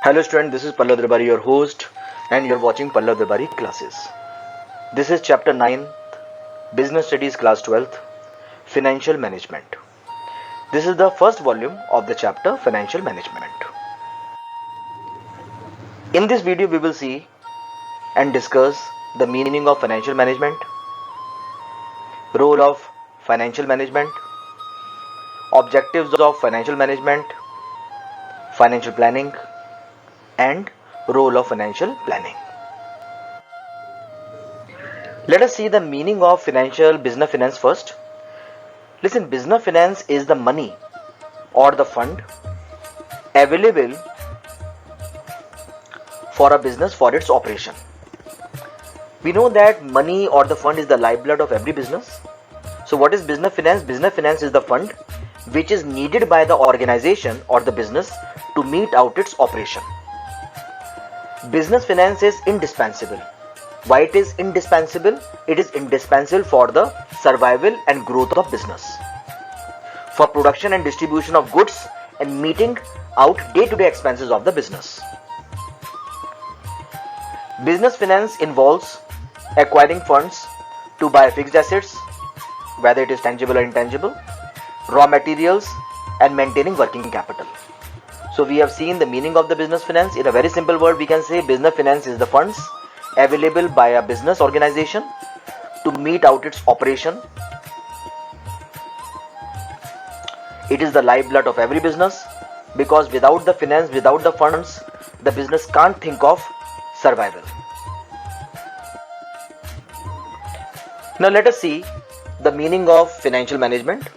Hello student, this is Pallav Darbari, your host, and you're watching Pallav Darbari classes. This is chapter 9, Business Studies class 12th, Financial Management. This is the first volume of the chapter Financial Management. In this video we will see and discuss the meaning of financial management, role of financial management, objectives of financial management, financial planning, and role of financial planning. Let us see the meaning of business finance first. Listen, business finance is the money or the fund available for a business for its operation. We know that money or the fund is the lifeblood of every business. So what is business finance? Business finance is the fund which is needed by the organization or the business to meet out its operation. Business finance is indispensable. Why it is indispensable? It is indispensable for the survival and growth of business, for production and distribution of goods, and meeting out day-to-day expenses of the business. Business finance involves acquiring funds to buy fixed assets, whether it is tangible or intangible, raw materials, and maintaining working capital. So we have seen the meaning of the business finance. In a very simple word, we can say business finance is the funds available by a business organization to meet out its operation. It is the lifeblood of every business, because without the finance, without the funds, the business can't think of survival. Now let us see the meaning of financial management.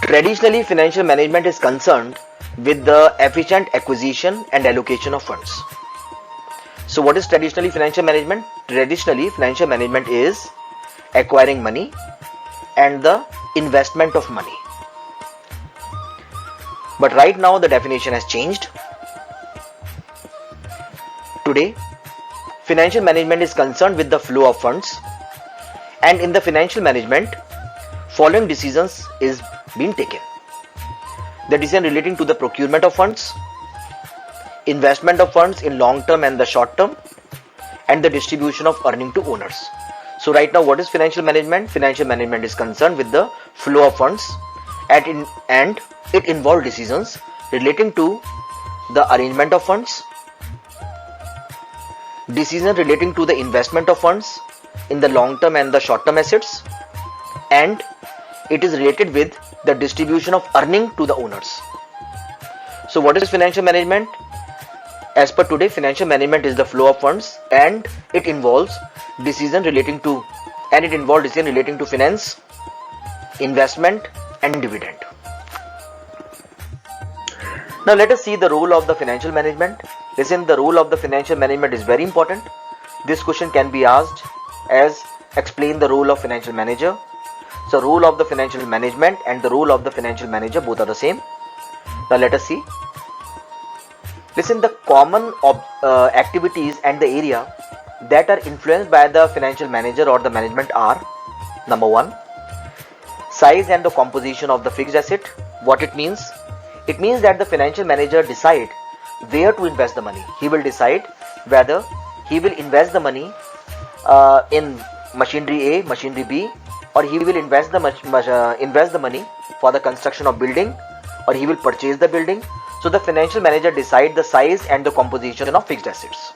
Traditionally, financial management is concerned with the efficient acquisition and allocation of funds. So what is traditionally financial management? Traditionally, financial management is acquiring money and the investment of money. But right now the definition has changed. Today, financial management is concerned with the flow of funds, and in the financial management, following decisions is being taken. The decision relating to the procurement of funds, investment of funds in long term and the short term, and the distribution of earning to owners. So right now, what is financial management? Financial management is concerned with the flow of funds and it involves decisions relating to the arrangement of funds, decision relating to the investment of funds in the long term and the short term assets, and it is related with the distribution of earning to the owners. So what is financial management? As per today, financial management is the flow of funds, and it involves decision relating to finance, investment, and dividend. Now let us see the role of the financial management. Listen, the role of the financial management is very important. This question can be asked as explain the role of financial manager. So role of the financial management and the role of the financial manager, both are the same. Now let us see. Listen, the common activities and the area that are influenced by the financial manager or the management are: number one, size and the composition of the fixed asset. What it means? It means that the financial manager decide where to invest the money. He will decide whether he will invest the money in machinery A, machinery B, or he will invest the money for the construction of building, or he will purchase the building. So the financial manager decide the size and the composition of fixed assets.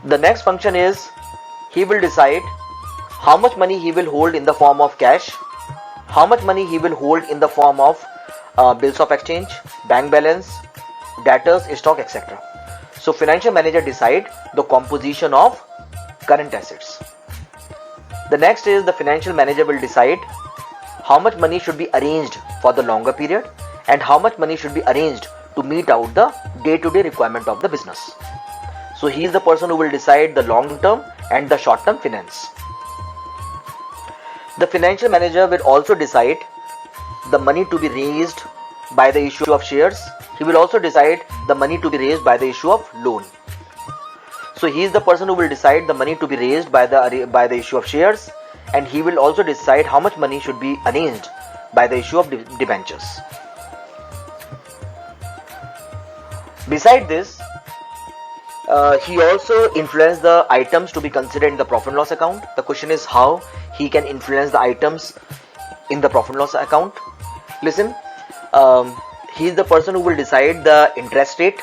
The next function is he will decide how much money he will hold in the form of cash, how much money he will hold in the form of bills of exchange, bank balance, debtors, stock, etc. So financial manager decide the composition of current assets. The next is the financial manager will decide how much money should be arranged for the longer period and how much money should be arranged to meet out the day-to-day requirement of the business. So he is the person who will decide the long-term and the short-term finance. The financial manager will also decide the money to be raised by the issue of shares. He will also decide the money to be raised by the issue of loan. So he is the person who will decide the money to be raised by the issue of shares, and he will also decide how much money should be arranged by the issue of debentures. Beside this, he also influenced the items to be considered in the profit and loss account. The question is how he can influence the items in the profit and loss account. Listen, he is the person who will decide the interest rate.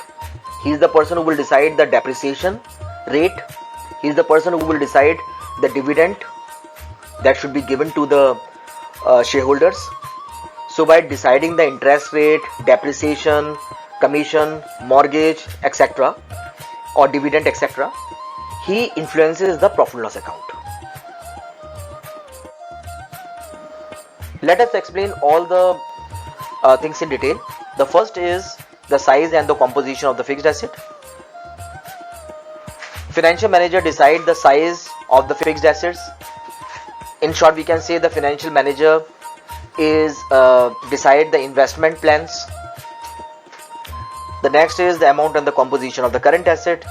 He is the person who will decide the depreciation rate. He is the person who will decide the dividend that should be given to the shareholders. So by deciding the interest rate, depreciation, commission, mortgage, etc., or dividend, etc., he influences the profit and loss account. Let us explain all the things in detail. The first is the size and the composition of the fixed asset. Financial manager decide the size of the fixed assets. In short, we can say the financial manager is decide the investment plans. The next is the amount and the composition of the current asset.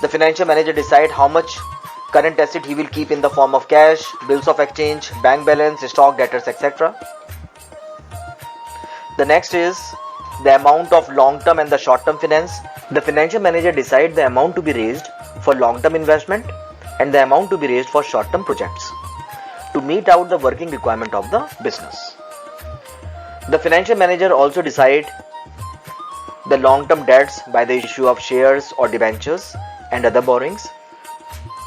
The financial manager decide how much current asset he will keep in the form of cash, bills of exchange, bank balance, stock, debtors, etc. The next is the amount of long-term and the short-term finance. The financial manager decide the amount to be raised for long-term investment and the amount to be raised for short-term projects to meet out the working requirement of the business. The financial manager also decide the long-term debts by the issue of shares or debentures and other borrowings.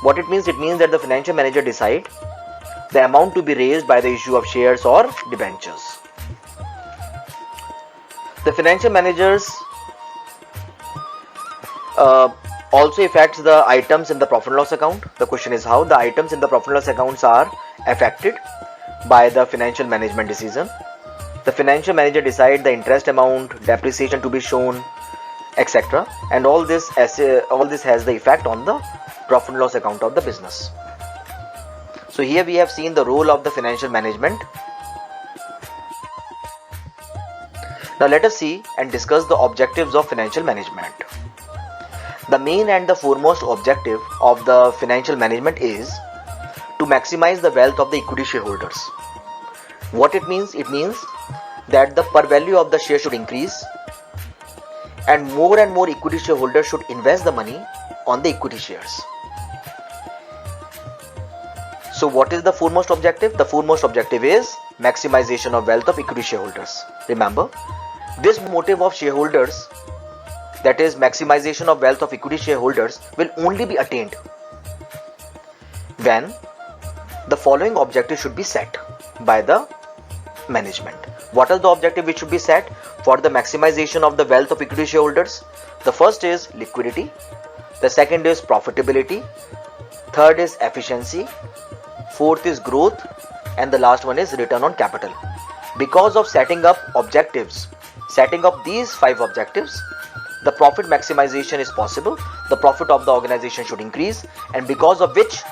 What it means that the financial manager decide the amount to be raised by the issue of shares or debentures. The financial managers also affects the items in the profit and loss account. The question is how the items in the profit and loss accounts are affected by the financial management decision. The financial manager decide the interest amount, depreciation to be shown, etc. And all this has the effect on the profit and loss account of the business. So here we have seen the role of the financial management. Now let us see and discuss the objectives of financial management. The main and the foremost objective of the financial management is to maximize the wealth of the equity shareholders. What it means? It means that the per value of the share should increase and more equity shareholders should invest the money on the equity shares. So what is the foremost objective? The foremost objective is maximization of wealth of equity shareholders. Remember, this motive of shareholders, that is maximization of wealth of equity shareholders, will only be attained when the following objectives should be set by the management. What are the objectives which should be set for the maximization of the wealth of equity shareholders? The first is liquidity, the second is profitability, third is efficiency, fourth is growth, and the last one is return on capital. Because of setting up these 5 objectives, the profit maximization is possible, the profit of the organization should increase, and because of which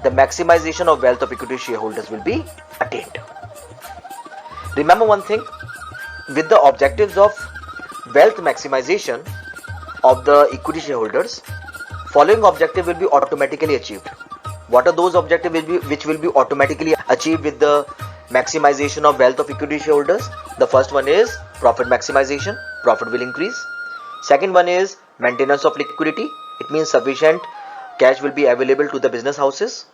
the maximization of wealth of equity shareholders will be attained. Remember one thing, with the objectives of wealth maximization of the equity shareholders, following objective will be automatically achieved. What are those objectives which will be automatically achieved with the maximization of wealth of equity shareholders? The first one is profit maximization, profit will increase. Second one is maintenance of liquidity, it means sufficient cash will be available to the business houses.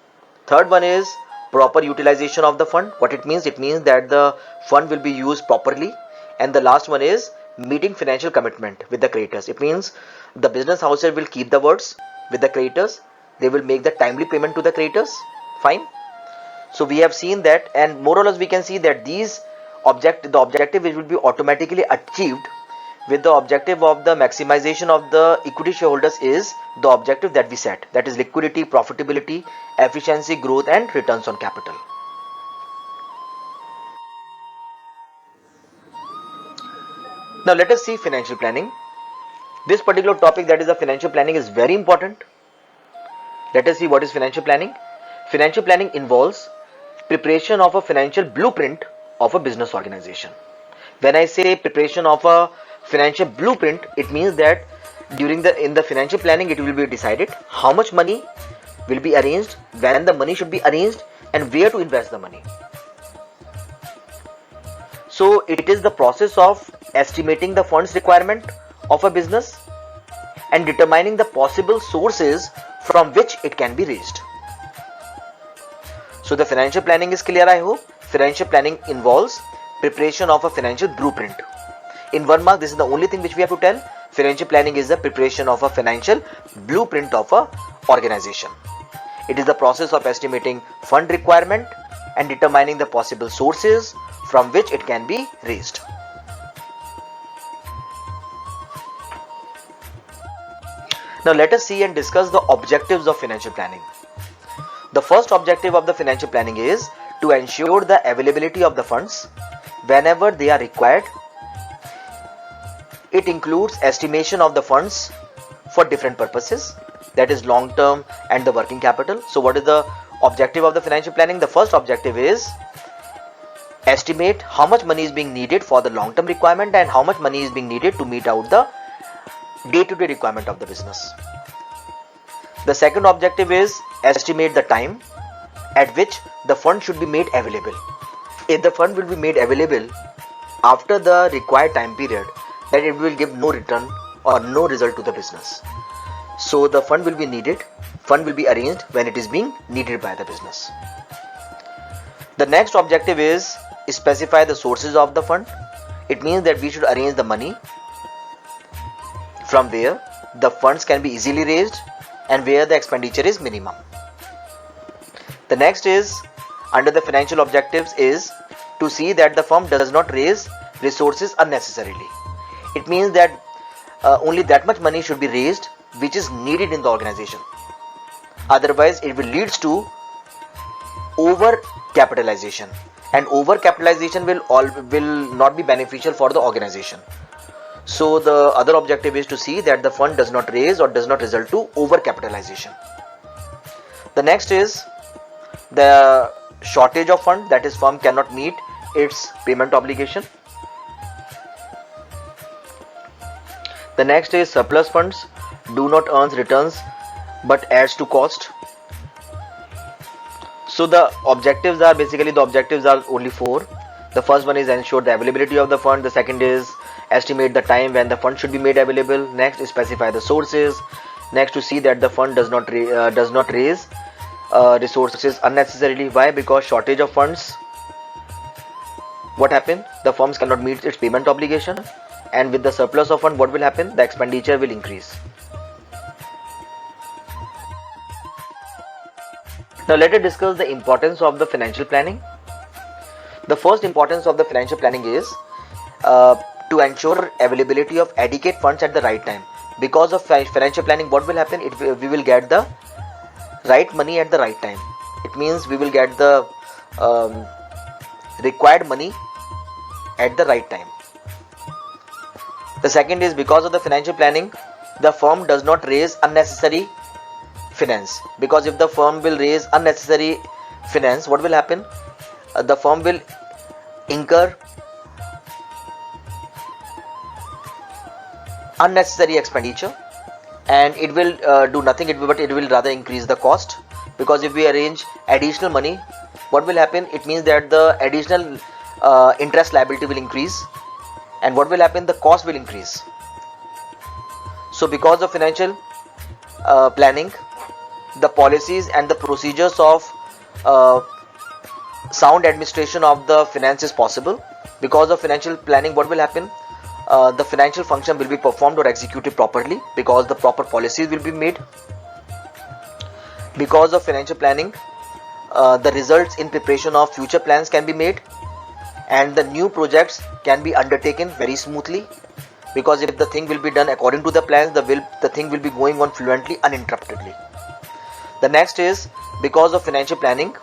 Third one is proper utilization of the fund. What it means? It means that the fund will be used properly. And the last one is meeting financial commitment with the creditors. It means the business houses will keep the words with the creditors. They will make the timely payment to the creditors. Fine. So we have seen that, and more or less we can see that the objective which will be automatically achieved with the objective of the maximization of the equity shareholders is the objective that we set, that is liquidity, profitability, efficiency, growth, and returns on capital. Now let us see financial planning. This particular topic, that is the financial planning, is very important. Let us see what is financial planning. Financial planning involves preparation of a financial blueprint of a business organization. When I say preparation of a financial blueprint, it means that in the financial planning it will be decided how much money will be arranged, when the money should be arranged, and where to invest the money. So it is the process of estimating the funds requirement of a business and determining the possible sources from which it can be raised. So the financial planning is clear, I hope. Financial planning involves preparation of a financial blueprint. In 1 mark, this is the only thing which we have to tell. Financial planning is the preparation of a financial blueprint of a organization. It is the process of estimating fund requirement and determining the possible sources from which it can be raised. Now let us see and discuss the objectives of financial planning. The first objective of the financial planning is to ensure the availability of the funds whenever they are required. It includes estimation of the funds for different purposes, that is long term and the working capital. So what is the objective of the financial planning? The first objective is estimate how much money is being needed for the long term requirement and how much money is being needed to meet out the day-to-day requirement of the business. The second objective is estimate the time at which the fund should be made available. If the fund will be made available after the required time period, then it will give no return or no result to the business. So the fund will be needed, fund will be arranged when it is being needed by the business. The next objective is specify the sources of the fund. It means that we should arrange the money from where the funds can be easily raised and where the expenditure is minimum. The next is under the financial objectives is to see that the firm does not raise resources unnecessarily. It means that only that much money should be raised which is needed in the organization. Otherwise, it will lead to over capitalization, and over capitalization will not be beneficial for the organization. So the other objective is to see that the fund does not raise or does not result to over capitalization. The next is the shortage of fund, that is firm cannot meet its payment obligation. The next is surplus funds do not earn returns but adds to cost. So the objectives are only 4. The first one is ensure the availability of the fund. The second is estimate the time when the fund should be made available. Next is specify the sources. Next, to see that the fund does not raise resources unnecessarily. Why? Because shortage of funds, what happen? The firms cannot meet its payment obligation, and with the surplus of fund, what will happen? The expenditure will increase. Now let us discuss the importance of the financial planning. The first importance of the financial planning is to ensure availability of adequate funds at the right time. Because of financial planning, what will happen? We will get the right money at the right time. It means we will get the required money at the right time. The second is because of the financial planning, the firm does not raise unnecessary finance. Because if the firm will raise unnecessary finance, what will happen? The firm will incur unnecessary expenditure, and it will do nothing, but it will rather increase the cost. Because if we arrange additional money, what will happen? It means that the additional interest liability will increase, and what will happen? The cost will increase. So because of financial planning, the policies and the procedures of sound administration of the finance is possible. Because of financial planning, what will happen? The financial function will be performed or executed properly, because the proper policies will be made. Because of financial planning, the results in preparation of future plans can be made, and the new projects can be undertaken very smoothly. Because if the thing will be done according to the plans, the thing will be going on fluently, uninterruptedly. The next is because of financial planning,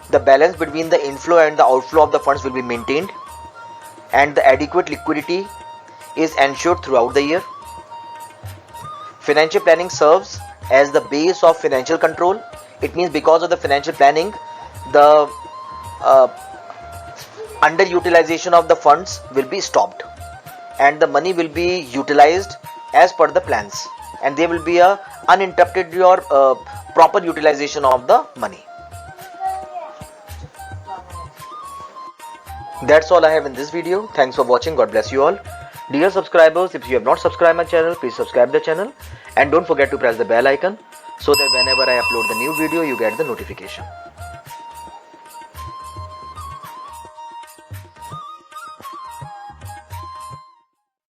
the balance between the inflow and the outflow of the funds will be maintained, and the adequate liquidity is ensured throughout the year. Financial planning serves as the base of financial control. It means because of the financial planning, the underutilization of the funds will be stopped, and the money will be utilized as per the plans, and there will be a uninterrupted or proper utilization of the money. That's all I have in this video. Thanks for watching. God bless you all. Dear subscribers, if you have not subscribed my channel, please subscribe the channel and don't forget to press the bell icon so that whenever I upload the new video, you get the notification.